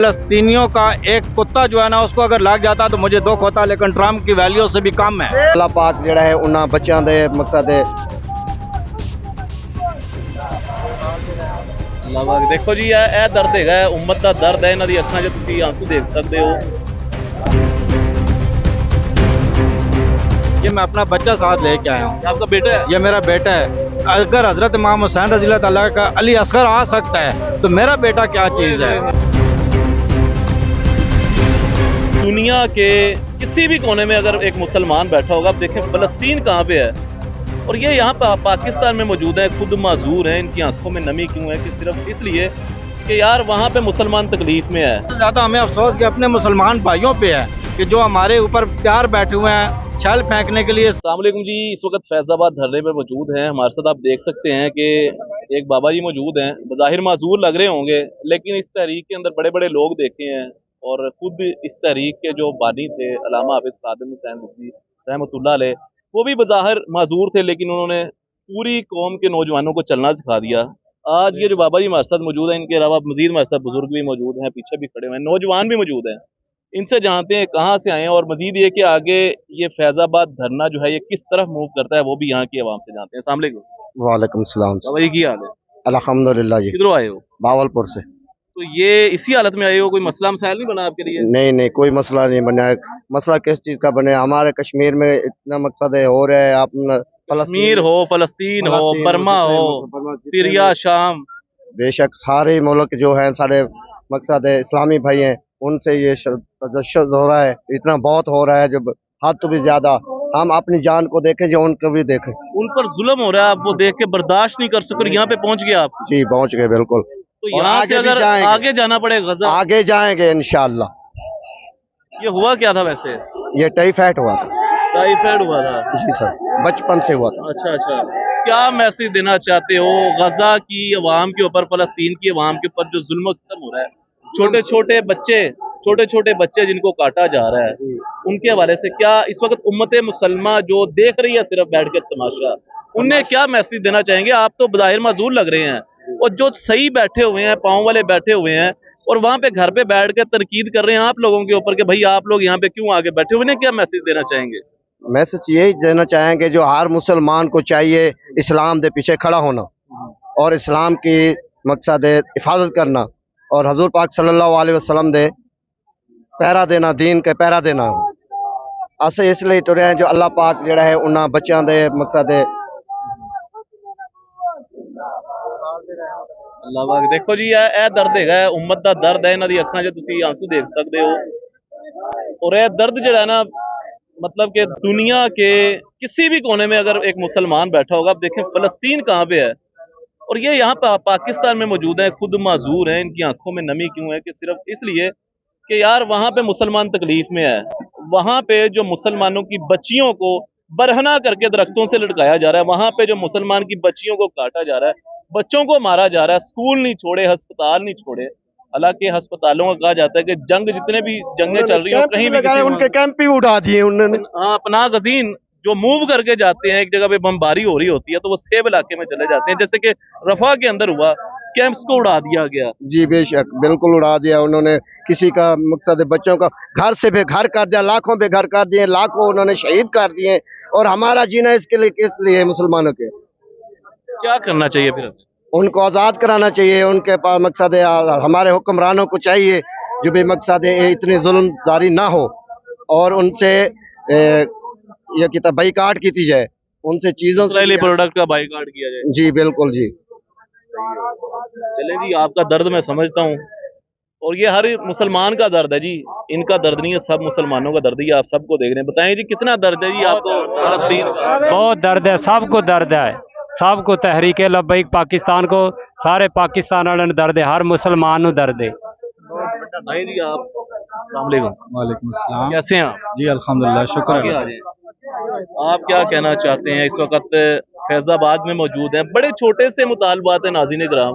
फलस्तीनियों का एक कुत्ता जो है ना उसको अगर लग जाता तो मुझे दुख होता, लेकिन ट्रम्प की वैल्यू से भी कम है। अल्लाह पाक जिहड़ा है उन्हां बच्चों के मकसद है। अल्लाह पाक देखो जी ਇਹ ਦਰਦ ਹੈਗਾ ਉਮਤ ਦਾ ਦਰਦ ਹੈ। ਇਹਨਾਂ ਦੀ ਅੱਖਾਂ 'ਚ ਤੁਸੀਂ ਆਂਸੂ ਦੇਖ ਸਕਦੇ हो। ये मैं अपना बच्चा साथ लेके आया हूँ। आपका बेटा है? ये मेरा बेटा है। अगर हजरत इमाम हुसैन रज़ी अल्लाह तआला का अली असगर आ सकता है तो मेरा बेटा क्या चीज़ है। दुनिया के किसी भी कोने में अगर एक मुसलमान बैठा होगा, आप देखें फ़लस्तीन कहाँ पे है और ये यहाँ पर पाकिस्तान में मौजूद है, खुद माजूर हैं। इनकी आंखों में नमी क्यों है कि सिर्फ इसलिए कि यार वहाँ पे मुसलमान तकलीफ में है। ज़्यादा हमें अफसोस कि अपने मुसलमान भाइयों पे है कि जो हमारे ऊपर प्यार बैठे हुए हैं छल फेंकने के लिए। अस्सलाम वालेकुम जी, इस वक्त फैज़ाबाद धरने पर मौजूद हैं। हमारे साथ आप देख सकते हैं कि एक बाबा जी मौजूद हैं। बज़ाहिर माजूर लग रहे होंगे, लेकिन इस तहरीक के अंदर बड़े बड़े लोग देखे हैं और खुद इस तहरीक के जो बानी थे अल्लामा हाफिज़ ख़ादिम हुसैन रिज़वी रहमतुल्लाह अलैह, वो भी बज़ाहिर माजूर थे, लेकिन उन्होंने पूरी कौम के नौजवानों को चलना सिखा दिया। आज ये जो बाबा जी हमारे साथ मौजूद हैं, इनके अलावा मज़ीद हमारे साथ बुजुर्ग भी मौजूद हैं, पीछे भी खड़े हुए हैं, नौजवान भी मौजूद हैं। इनसे जानते हैं कहाँ से आए हैं और मजीद ये कि आगे ये फैज़ाबाद धरना जो है ये किस तरफ मूव करता है, वो भी यहाँ की आवाम से जानते हैं। अस्सलाम वालेकुम। वालेकुम सलाम। बाबा जी की हाल है? अल्हम्दुलिल्लाह जी। किधरों आए हो? बावलपुर से। तो ये इसी हालत में आए हो? कोई मसला मसाइल नहीं बना आपके लिए? नहीं नहीं, कोई मसला नहीं बना है। मसला किस चीज़ का बने? हमारे कश्मीर में इतना मकसद है हो रहा है। आप कश्मीर हो, फलस्तीन हो, बर्मा हो, सीरिया, शाम, बेशक सारे मुल्क जो हैं सारे मकसद है इस्लामी भाई हैं, उनसे ये तशद्दुद हो रहा है, इतना बहुत हो रहा है जब हद तो भी ज्यादा। हम अपनी जान को देखें जो उनको भी देखें। उन पर जुल्म हो रहा है, आप वो देख के बर्दाश्त नहीं कर सके और यहाँ पे पहुंच गया आप। जी पहुंच गए बिल्कुल। तो यहाँ से अगर आगे जाना पड़े गजा, आगे जाएंगे इंशाअल्लाह। ये हुआ क्या था वैसे? ये टाइफाइड हुआ था। टाइफाइड हुआ था? जी सर, बचपन से हुआ था। अच्छा अच्छा, क्या मैसेज देना चाहते हो गजा की अवाम के ऊपर, फलस्तीन की अवाम के ऊपर जो जुल्म सितम हो रहा है? छोटे छोटे बच्चे जिनको काटा जा रहा है, उनके हवाले से क्या इस वक्त उम्मत मुसलमा जो देख रही है सिर्फ बैठ के तमाशा, उन्हें क्या मैसेज देना चाहेंगे? आप तो बज़ाहिर माजूर लग रहे हैं और जो सही बैठे हुए हैं, पाँव वाले बैठे हुए हैं और वहाँ पे घर पे बैठ के तनकीद कर रहे हैं आप लोगों के ऊपर कि भाई आप लोग यहाँ पे क्यों आगे बैठे हुए, उन्हें क्या मैसेज देना चाहेंगे? मैसेज यही देना चाहेंगे जो हर मुसलमान को चाहिए इस्लाम के पीछे खड़ा होना और इस्लाम की मकसद है हिफाजत करना और हजूर पाक सल्लल्लाहु अलैहि वसल्लम दे पहरा देना, दीन के पहरा देना। अस इसलिए तुरे हैं जो अल्लाह पाक जिहड़ा है उन्हां बच्चों के मकसद है। अल्लाह पाक देखो जी ਇਹ ਦਰਦ ਹੈਗਾ ਉਮਤ ਦਾ ਦਰਦ ਹੈ। ਇਹਨਾਂ ਦੀ ਅੱਖਾਂ 'ਚ ਤੁਸੀਂ ਆंसू देख सकते हो और यह दर्द जो है ना, मतलब कि दुनिया के किसी भी कोने में अगर एक मुसलमान बैठा होगा, आप देखें फ़लस्तीन कहाँ पे है और ये यहाँ पाकिस्तान में मौजूद है, खुद माजूर हैं। इनकी आंखों में नमी क्यों है कि सिर्फ इसलिए कि यार वहाँ पे मुसलमान तकलीफ में है। वहाँ पे जो मुसलमानों की बच्चियों को बरहना करके दरख्तों से लटकाया जा रहा है, वहाँ पे जो मुसलमान की बच्चियों को काटा जा रहा है, बच्चों को मारा जा रहा है, स्कूल नहीं छोड़े, अस्पताल नहीं छोड़े। हालांकि अस्पतालों का कहा जाता है कि जंग जितने भी जंगें चल रही हैं कहीं भी किसी उनके कैंप भी उड़ा दिए उन्होंने। हाँ, पनाह गजीन जो मूव करके जाते हैं, एक जगह पे बमबारी हो रही होती है तो वो सेब इलाके में चले जाते हैं, जैसे कि रफा के अंदर हुआ, कैंप्स को उड़ा दिया गया। जी बेशक बिल्कुल उड़ा दिया उन्होंने। किसी का मकसद है बच्चों का घर से बेघर कर दिया, लाखों बेघर कर दिए, लाखों उन्होंने शहीद कर दिए और हमारा जीना इसके लिए किस लिए मुसलमानों के? क्या करना चाहिए फिर? उनको आज़ाद कराना चाहिए। उनके पास मकसद है, हमारे हुक्मरानों को चाहिए जो भी मकसद है इतनी जुल्मदारी ना हो और उनसे ये किताब बाईकाट की जाए, उनसे चीज़ों इसराइली प्रोडक्ट का बाईकाट किया जाए। जी बिल्कुल जी। चले जी, आपका दर्द मैं समझता हूँ और ये हर मुसलमान का दर्द है जी, इनका दर्द नहीं है, सब मुसलमानों का दर्द है। आप सबको देख रहे हैं, बताएं जी कितना दर्द है जी आपको फलस्तीन का? बहुत दर्द है, सबको दर्द है, सबको तहरीक लब्बैक पाकिस्तान को, सारे पाकिस्तान वालों ने दर्द है, हर मुसलमान को दर्द है। नहीं जी, आप अस्सलाम वालेकुम। वालेकुम अस्सलाम। कैसे हैं आप? जी अल्हम्दुलिल्लाह, शुक्र आगे आ जाएं। आप क्या कहना चाहते हैं? इस वक्त फैजाबाद में मौजूद हैं, बड़े छोटे से मुतालबात है नाज़रीन इकराम,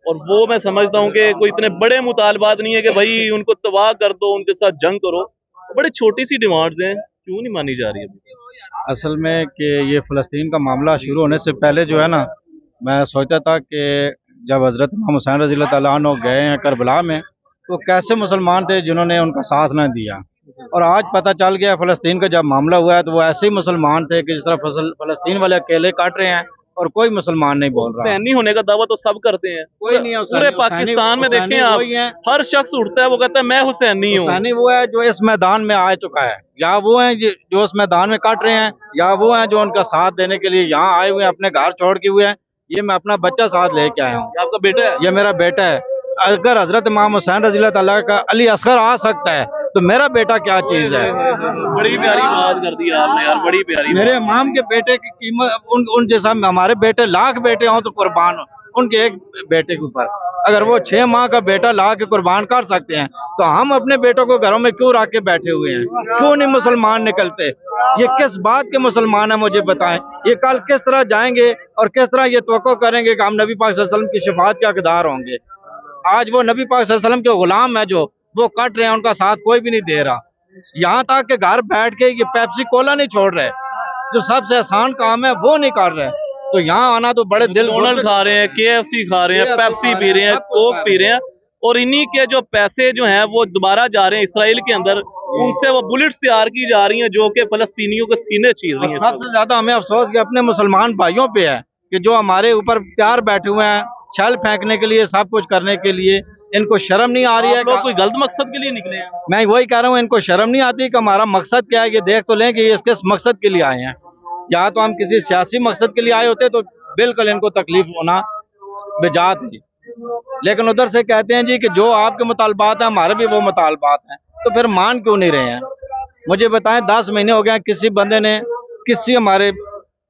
और वो मैं समझता हूँ कि कोई इतने बड़े मुतालबात नहीं है कि भाई उनको तबाह कर दो, उनके साथ जंग करो। बड़ी छोटी सी डिमांड्स हैं, क्यों नहीं मानी जा रही है? असल में कि ये फ़लस्तीन का मामला शुरू होने से पहले जो है ना, मैं सोचता था कि जब हज़रत इमाम हुसैन रज़ी अल्लाह तआला अन्हु गए हैं करबला में तो कैसे मुसलमान थे जिन्होंने उनका साथ न दिया। और आज पता चल गया फ़लस्तीन का जब मामला हुआ है तो वो ऐसे ही मुसलमान थे कि जिस तरह फ़लस्तीन वाले अकेले काट रहे हैं और कोई मुसलमान नहीं बोल रहा। हुसैनी होने का दावा तो सब करते हैं, कोई नहीं है पूरे पाकिस्तान में देखें आप, वही है। हर शख्स उठता है वो कहता है मैं हुसैनी हूँ। हुसैनी वो है जो इस मैदान में आ चुका है, या वो है जो इस मैदान में काट रहे हैं, या वो है जो उनका साथ देने के लिए यहाँ आए हुए हैं, अपने घर छोड़ के हुए हैं। ये मैं अपना बच्चा साथ लेके आया हूँ। आपका बेटा है? ये मेरा बेटा है। अगर हजरत इमाम हुसैन रज़ी अल्लाह तआला का अली असगर आ सकता है तो मेरा बेटा क्या चीज है। बड़ी प्यारी बात कर दी आपने यार, बड़ी प्यारी। मेरे इमाम के बेटे की कीमत उन जैसा हमारे बेटे लाख बेटे हों तो कुर्बान उनके एक बेटे के ऊपर। अगर वो 6 माह का बेटा ला के कुर्बान कर सकते हैं तो हम अपने बेटों को घरों में क्यों रख के बैठे हुए हैं? क्यों नहीं मुसलमान निकलते? ये किस बात के मुसलमान है मुझे बताएं। ये कल किस तरह जाएंगे और किस तरह ये तवक्को करेंगे कि हम नबी पाक सल्लल्लाहु अलैहि वसल्लम की शफाअत के हकदार होंगे। आज वो नबी पाक सल्लल्लाहु अलैहि वसल्लम के गुलाम है, जो वो कट रहे हैं, उनका साथ कोई भी नहीं दे रहा। यहाँ तक कि घर बैठ के ये पेप्सी कोला नहीं छोड़ रहे, जो सबसे आसान काम है वो नहीं कर रहे। तो यहाँ आना तो बड़े दिल खा रहे हैं, KFC खा रहे हैं, पेप्सी पी रहे हैं, कोक पी रहे हैं, और इन्हीं के जो पैसे जो हैं वो दोबारा जा रहे हैं इसराइल के अंदर। उनसे वो बुलेट्स तैयार की जा रही हैं जो कि फलस्तीनियों के सीने चीर रही हैं। सबसे ज्यादा हमें अफसोस कि अपने मुसलमान भाइयों पे है कि जो हमारे ऊपर प्यार बैठे हुए हैं छल फेंकने के लिए, सब कुछ करने के लिए। इनको शर्म नहीं आ रही है? लोग कोई गलत मकसद के लिए निकले हैं? मैं वही कह रहा हूँ, इनको शर्म नहीं आती कि हमारा मकसद क्या है। ये देख तो लें कि ये किस मकसद के लिए आए हैं। या तो हम किसी सियासी मकसद के लिए आए होते तो बिल्कुल इनको तकलीफ होना बेजा थी, लेकिन उधर से कहते हैं जी कि जो आपके मुतालबात हैं हमारे भी वो मुतालबात हैं। तो फिर मान क्यों नहीं रहे हैं? मुझे बताएं, 10 महीने हो गए किसी बंदे ने, किसी हमारे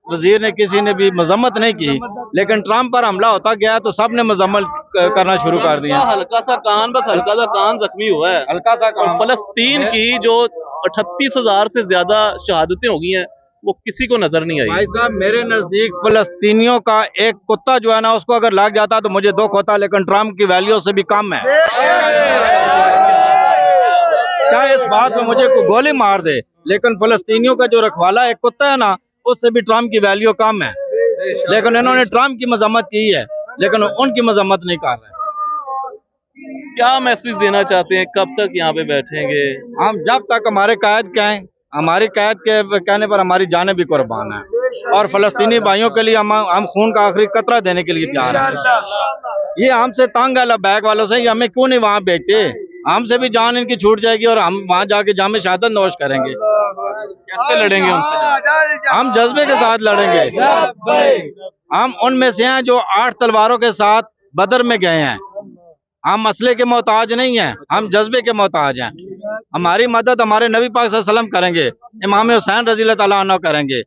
वजीर ने, किसी ने भी मजम्मत नहीं की, लेकिन ट्रंप पर हमला होता गया तो सब ने मजम्मत करना शुरू कर दिया। हल्का सा कान, बस हल्का सा कान जख्मी हुआ है, हल्का सा कान। फलस्तीन की जो 38,000 से ज्यादा शहादतें हो गई हैं वो किसी को नजर नहीं आई। भाई साहब, मेरे नजदीक फलस्तीनियों का एक कुत्ता जो है ना, उसको अगर लग जाता तो मुझे दुख होता, लेकिन ट्रंप की वैल्यू से भी कम है। चाहे इस बात में मुझे कोई गोली मार दे, लेकिन फलस्तीनियों का जो रखवाला एक कुत्ता है ना, उससे भी ट्रंप की वैल्यू कम है। लेकिन इन्होंने ट्रंप की मजम्मत की है, लेकिन उनकी मजम्मत नहीं कर रहे। क्या मैसेज देना चाहते हैं? कब तक यहाँ पे बैठेंगे? हम जब तक हमारे कायद कहें, हमारी कैद के कहने पर हमारी जानें भी कुर्बान है, और फलस्तीनी भाइयों के लिए हम खून का आखिरी कतरा देने के लिए तैयार हैं। ये हमसे तंग है लबैक वालों से, ये हमें क्यों नहीं वहाँ भेजते? हमसे भी जान इनकी छूट जाएगी और हम वहाँ जाके जामे शहादत नोश करेंगे। कैसे लड़ेंगे उनसे? हम जज्बे के साथ लड़ेंगे। हम उनमें से हैं जो 8 तलवारों के साथ बदर में गए हैं। हम मसले के मोहताज नहीं हैं, हम जज्बे के मोहताज हैं। हमारी मदद हमारे नबी पाक सल्लल्लाहु अलैहि वसल्लम करेंगे, इमाम हुसैन रज़ी अल्लाह तआला अन्हु करेंगे,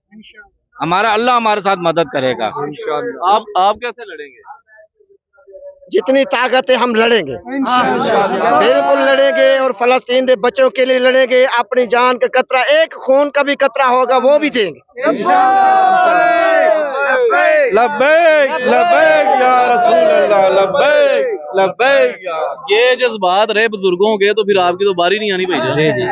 हमारा अल्लाह हमारे साथ मदद करेगा। आप कैसे लड़ेंगे? जितनी ताकत है हम लड़ेंगे, बिल्कुल लड़ेंगे, और फलस्तीन के बच्चों के लिए लड़ेंगे। अपनी जान का कतरा, एक खून का भी कतरा होगा वो भी देंगे। लब्बैक लब्बैक या रसूल अल्लाह, लब्बैक लब्बैक। ये जज्बात रहे बुजुर्गों के, तो फिर आपकी तो बारी नहीं आनी भाई। जी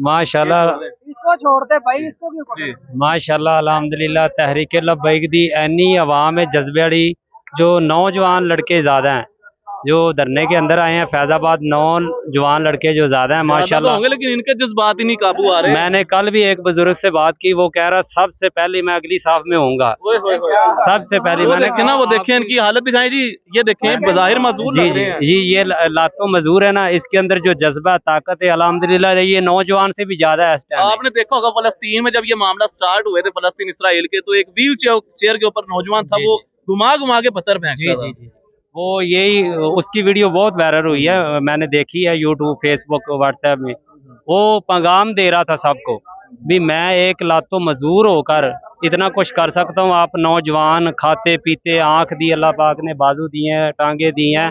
माशाल्लाह, इसको छोड़ते भाई, इसको क्यों? माशाल्लाह अल्हम्दुलिल्लाह, तहरीक लब्बैक दी ऐनी अवाम है जज्बेड़ी, जो नौजवान लड़के ज़्यादा हैं जो धरने के अंदर आए हैं। फैजाबाद नौजवान लड़के जो ज़्यादा हैं माशाल्लाह होंगे, लेकिन इनके जज्बात ही नहीं काबू आ रहे। मैंने कल भी एक बुजुर्ग से बात की, वो कह रहा सबसे पहले मैं अगली साफ में होऊंगा, सबसे पहले। मैंने ना वो देखें इनकी हालत दिखाई जी, ये देखें बज़ाहिर मजदूर जी जी जी, ये लातों मजदूर है ना, इसके अंदर जो जज्बा ताकत है अल्हम्दुलिल्लाह ये नौजवान से भी ज्यादा है इस टाइम। आपने देखा होगा फलस्तीन में जब ये मामला स्टार्ट हुए थे, फलस्तीन इसराइल के, तो एक व्हील चेयर के ऊपर नौजवान था, वो घुमा घुमा के पत्थर फेंकता था। जी, वो यही, उसकी वीडियो बहुत वायरल हुई है, मैंने देखी है यूट्यूब, फेसबुक, व्हाट्सएप में। वो पैगाम दे रहा था सबको भी मैं एक लातो मजदूर होकर इतना कुछ कर सकता हूँ। आप नौजवान खाते पीते, आंख दी अल्लाह पाक ने, बाजू दिए हैं, टांगे दी हैं,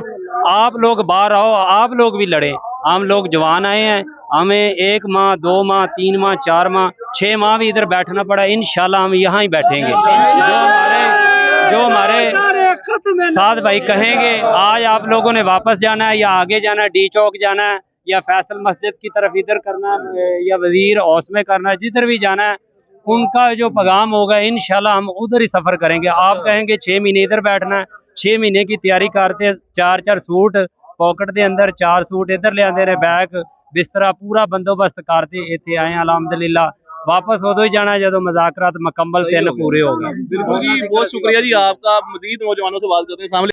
आप लोग बाहर आओ, आप लोग भी लड़े। हम लोग जवान आए हैं, हमें 1 माह 2 माह 3 माह 4 माह 6 माह भी इधर बैठना पड़ा, इंशाल्लाह हम यहाँ ही बैठेंगे। जो हमारे साथ भाई कहेंगे आज आप लोगों ने वापस जाना है या आगे जाना है, डी चौक जाना है या फैसल मस्जिद की तरफ इधर करना है या वजीर हाउस में करना है, जिधर भी जाना है, उनका जो पैगाम होगा इंशाल्लाह हम उधर ही सफर करेंगे। आप कहेंगे 6 महीने इधर बैठना है, 6 महीने की तैयारी करते, 4-4 सूट पॉकेट के अंदर 4 सूट इधर लिया ने, बैग बिस्तरा पूरा बंदोबस्त करते इतने आए अलहमदुलिल्लाह। वापस उदो ही जाना जो मुज़ाकरात मुकम्मल 3 पूरे हो गए। बिल्कुल जी, बहुत शुक्रिया जी आपका। मजीद नौजवानों से बात करते हैं।